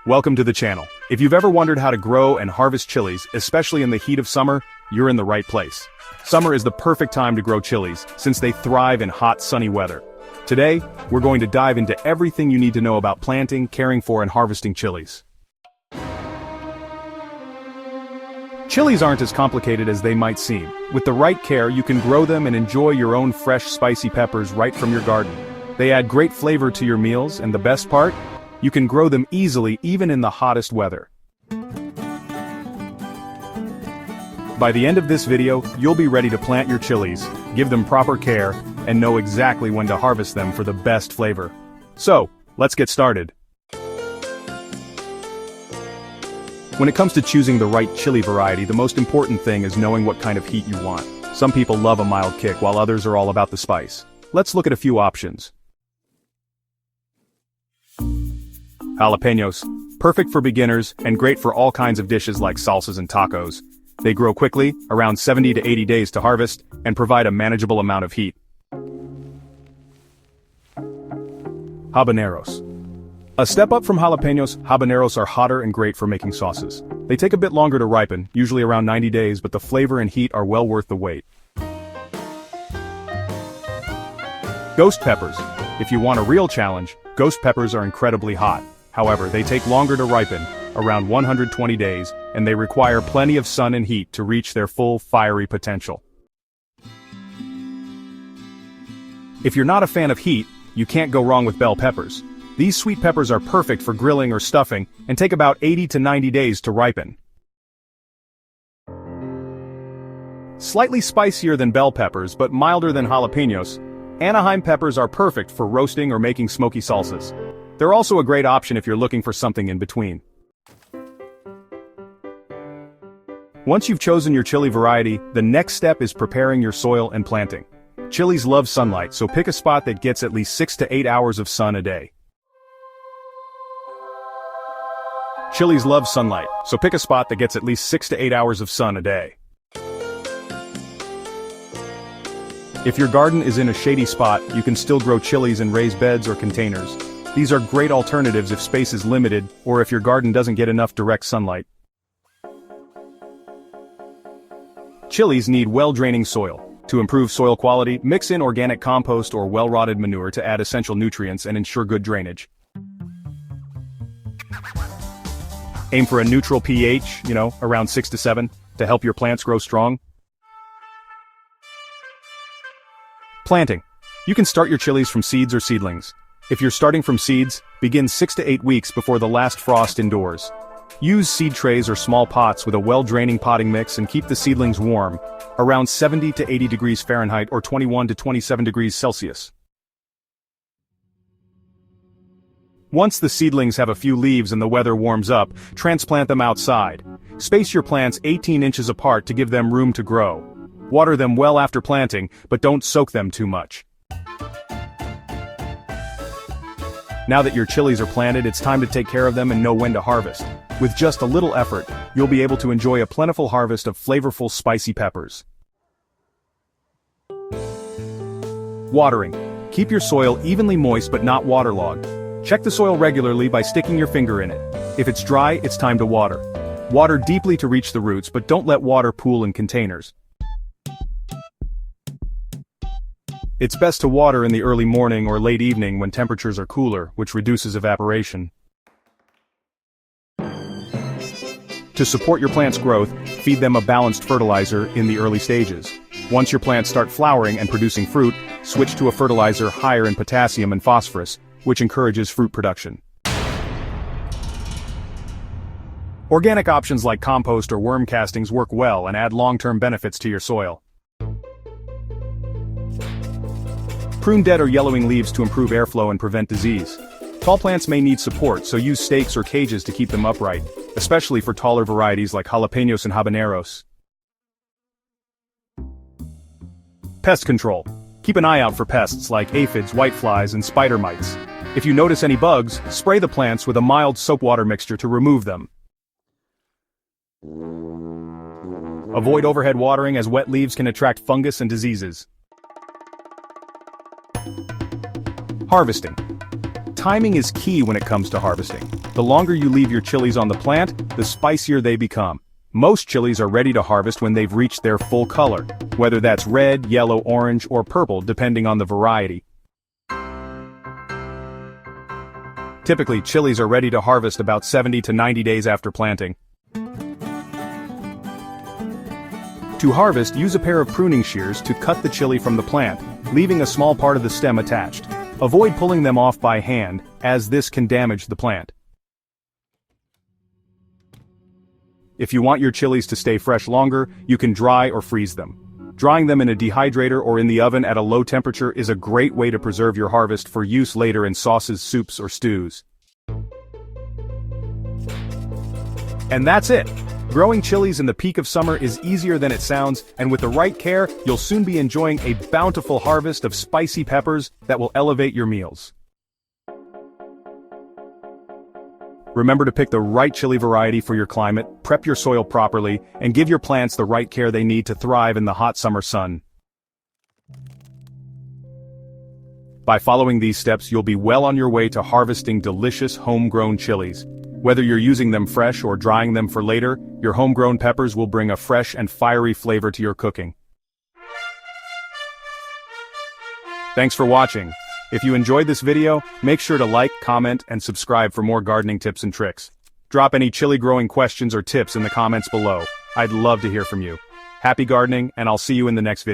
Welcome to the channel. If you've ever wondered how to grow and harvest chilies, especially in the heat of summer, you're in the right place. Summer is the perfect time to grow chilies, since they thrive in hot, sunny weather. Today, we're going to dive into everything you need to know about planting, caring for, and harvesting chilies. Chilies aren't as complicated as they might seem. With the right care, you can grow them and enjoy your own fresh, spicy peppers right from your garden. They add great flavor to your meals, and the best part? You can grow them easily even in the hottest weather. By the end of this video, you'll be ready to plant your chilies, give them proper care, and know exactly when to harvest them for the best flavor. So, let's get started. When it comes to choosing the right chili variety, the most important thing is knowing what kind of heat you want. Some people love a mild kick while others are all about the spice. Let's look at a few options. Jalapenos. Perfect for beginners and great for all kinds of dishes like salsas and tacos. They grow quickly, around 70 to 80 days to harvest, and provide a manageable amount of heat. Habaneros. A step up from jalapenos, habaneros are hotter and great for making sauces. They take a bit longer to ripen, usually around 90 days, but the flavor and heat are well worth the wait. Ghost peppers. If you want a real challenge, ghost peppers are incredibly hot. However, they take longer to ripen, around 120 days, and they require plenty of sun and heat to reach their full fiery potential. If you're not a fan of heat, you can't go wrong with bell peppers. These sweet peppers are perfect for grilling or stuffing, and take about 80 to 90 days to ripen. Slightly spicier than bell peppers but milder than jalapenos, Anaheim peppers are perfect for roasting or making smoky salsas. They're also a great option if you're looking for something in between. Once you've chosen your chili variety, the next step is preparing your soil and planting. Chilies love sunlight, so pick a spot that gets at least 6 to 8 hours of sun a day. Chilies love sunlight, so pick a spot that gets at least 6 to 8 hours of sun a day. If your garden is in a shady spot, you can still grow chilies in raised beds or containers. These are great alternatives if space is limited, or if your garden doesn't get enough direct sunlight. Chilies need well-draining soil. To improve soil quality, mix in organic compost or well-rotted manure to add essential nutrients and ensure good drainage. Aim for a neutral pH, around 6 to 7, to help your plants grow strong. Planting. You can start your chilies from seeds or seedlings. If you're starting from seeds, begin 6 to 8 weeks before the last frost indoors. Use seed trays or small pots with a well-draining potting mix and keep the seedlings warm, around 70 to 80 degrees Fahrenheit or 21 to 27 degrees Celsius. Once the seedlings have a few leaves and the weather warms up, transplant them outside. Space your plants 18 inches apart to give them room to grow. Water them well after planting, but don't soak them too much. Now that your chilies are planted, it's time to take care of them and know when to harvest. With just a little effort, you'll be able to enjoy a plentiful harvest of flavorful, spicy peppers. Watering. Keep your soil evenly moist but not waterlogged. Check the soil regularly by sticking your finger in it. If it's dry, it's time to water. Water deeply to reach the roots, but don't let water pool in containers. It's best to water in the early morning or late evening when temperatures are cooler, which reduces evaporation. To support your plant's growth, feed them a balanced fertilizer in the early stages. Once your plants start flowering and producing fruit, switch to a fertilizer higher in potassium and phosphorus, which encourages fruit production. Organic options like compost or worm castings work well and add long-term benefits to your soil. Prune dead or yellowing leaves to improve airflow and prevent disease. Tall plants may need support, so use stakes or cages to keep them upright, especially for taller varieties like jalapenos and habaneros. Pest control. Keep an eye out for pests like aphids, whiteflies, and spider mites. If you notice any bugs, spray the plants with a mild soap water mixture to remove them. Avoid overhead watering as wet leaves can attract fungus and diseases. Harvesting. Timing is key when it comes to harvesting. The longer you leave your chilies on the plant, the spicier they become. Most chilies are ready to harvest when they've reached their full color, whether that's red, yellow, orange, or purple depending on the variety. Typically, chilies are ready to harvest about 70 to 90 days after planting. To harvest, use a pair of pruning shears to cut the chili from the plant, leaving a small part of the stem attached. Avoid pulling them off by hand, as this can damage the plant. If you want your chilies to stay fresh longer, you can dry or freeze them. Drying them in a dehydrator or in the oven at a low temperature is a great way to preserve your harvest for use later in sauces, soups, or stews. And that's it! Growing chilies in the peak of summer is easier than it sounds, and with the right care, you'll soon be enjoying a bountiful harvest of spicy peppers that will elevate your meals. Remember to pick the right chili variety for your climate, prep your soil properly, and give your plants the right care they need to thrive in the hot summer sun. By following these steps, you'll be well on your way to harvesting delicious homegrown chilies. Whether you're using them fresh or drying them for later, your homegrown peppers will bring a fresh and fiery flavor to your cooking. Thanks for watching. If you enjoyed this video, make sure to like, comment, and subscribe for more gardening tips and tricks. Drop any chili growing questions or tips in the comments below. I'd love to hear from you. Happy gardening, and I'll see you in the next video.